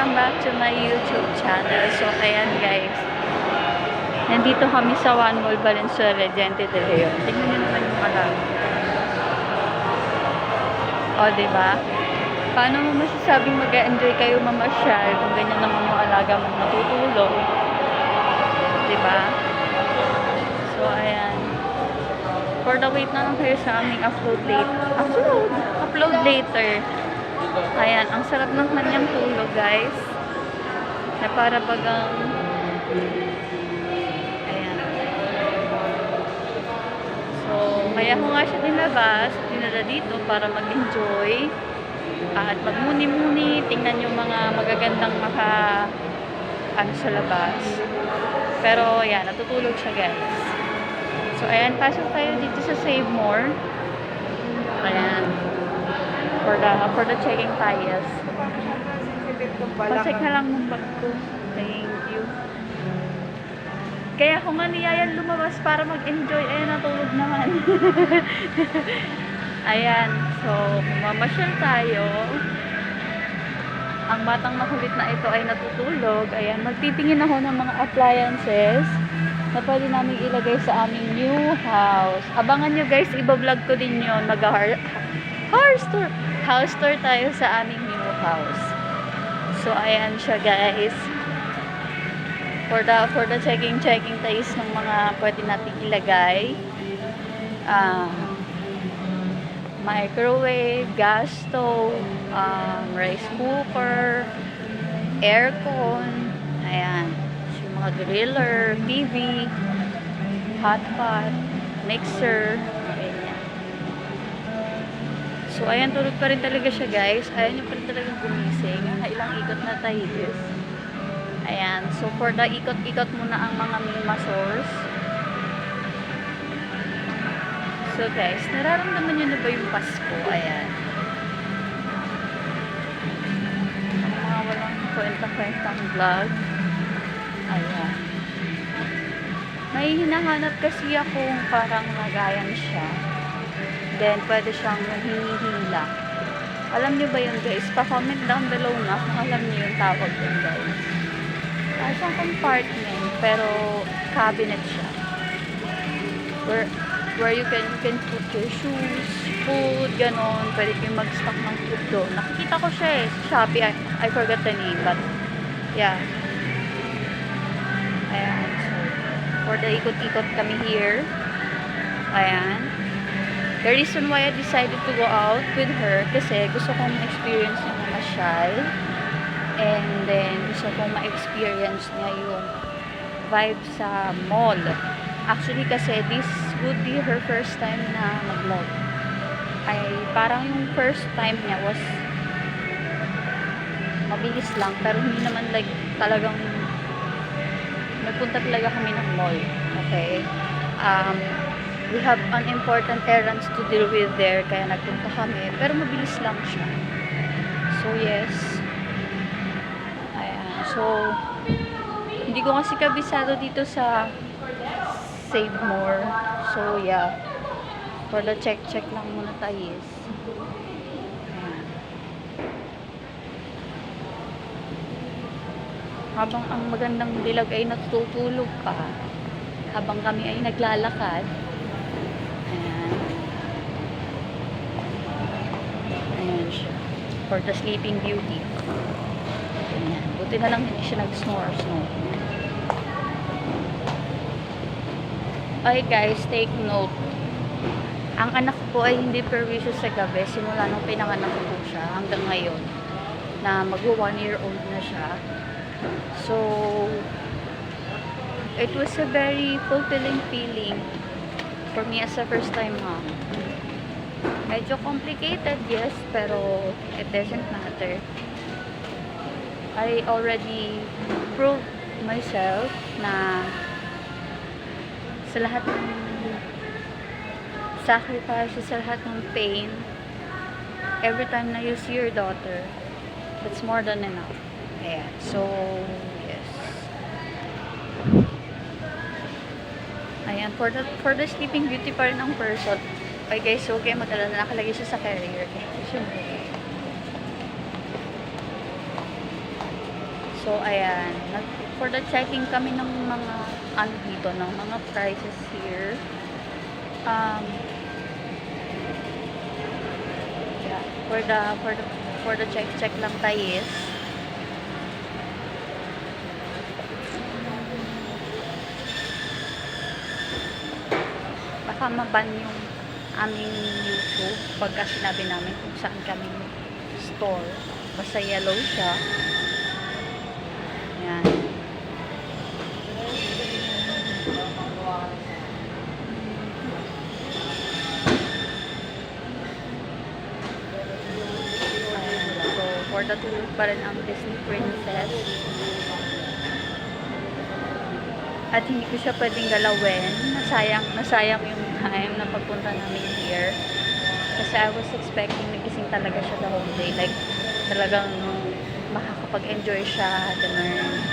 Welcome back to my YouTube channel. So, ayan guys. Nandito kami sa One Mall Valenzuela, Gente de Leon. Tingnan nyo naman yung alaga. O, diba? Paano mo masasabing mag-enjoy kayo mamasyal kung ganyan naman yung alaga mong natutulog? Diba? So, ayan. For the wait na lang kayo sa aming upload later. Ayan, ang sarap ng kanyang tulog, guys. Na para bagang ayan. So, kaya ko nga siya dinala dito para mag-enjoy at magmuni-muni, tingnan yung mga magagandang sa labas. Pero, ayan, natutulog siya, guys. So, ayan, pasok tayo dito sa Save More. Ayan. For the checking tires. Pasek na lang ng bag ko. Thank you. Kaya kung nga niyayan lumabas para mag-enjoy, ayan, natulog naman. Ayan. So, mamasyal tayo. Ang batang makulit na ito ay natutulog. Ayan, magtitingin ako ng mga appliances na pwede namin ilagay sa aming new house. Abangan nyo guys, iba-vlog ko din yun. House tour tayo sa aming new house. So, ayan siya guys. For the checking tayo ng mga pwede natin ilagay. Microwave, gas stove, rice cooker, aircon, ayan. Yung mga griller, TV, hotpot, mixer, ganyan. So, ayan, tulog pa rin talaga siya, guys. Ayan yung pa rin talagang gumising. Ilang ikot na tayo. Ayan. So, for the ikot-ikot muna ang mga mimasors. So, guys, nararamdaman nyo na ba yung Pasko? Ayan. Ang mga walang kwenta-kwentang vlog. Ayan. May hinahanap kasi akong parang nagayan siya. Then, pwede siyang hinihila. Alam niyo ba yun, guys? Pa-comment down below na kung alam niyo yung tawag yun, guys. Siyang compartment, pero cabinet siya. Where you can put your shoes, food, ganon. Pwede kayong mag-stock ng food doon. Nakikita ko siya eh, sa Shopee. I forgot the name, but yeah. Ayan. So, for the ikot-ikot kami here. Ayan. The reason why I decided to go out with her kasi gusto kong ma-experience yung mamasyal. And then, gusto kong ma-experience niya yung vibe sa mall. Actually, kasi this would be her first time na mag-mall. Ay, parang yung first time niya was mabilis lang. Pero hindi naman like talagang nagpunta talaga kami ng mall. Okay? We have an important errands to deal with there, kaya nagpunta kami. Pero mabilis lang siya. So, yes. Ayan. So, hindi ko kasi kabisado dito sa Save More. So, yeah. For the check lang muna tayo. Yes. Ayan. Habang ang magandang dilag ay natutulog pa, habang kami ay naglalakad, ayan siya. For the Sleeping Beauty. Ayan. Buti na lang hindi siya nag-snore. Ay guys, take note. Ang anak ko ay hindi perwisyo sa gabi simula nung pinanganak ko siya hanggang ngayon na mag-1 year old na siya. So, it was a very fulfilling feeling for me as a first time mom. Medyo complicated, yes, pero it doesn't matter. I already proved myself na sa lahat ng sacrifice, sa lahat ng pain, every time na you see your daughter, that's more than enough. Ayan. So, yes. Ayan, for the Sleeping Beauty pa rin ang person. Okay guys, so okay, mag-alala, nakalagay siya sa carrier. Okay, So, ayan. For the checking kami ng mga, ano dito, ng mga prices here. Yeah, for the check lang tayo is. Baka maban yung aming YouTube pagka sinabi namin kung saan kami store. Basta yellow siya. Ayan. So, for the tulog pa rin ang Disney Princess. At hindi ko siya pwedeng galawin. Nasayang yung time na pagpunta namin here. Kasi I was expecting nagising talaga siya the whole day. Like, talagang makakapag-enjoy siya, ganun.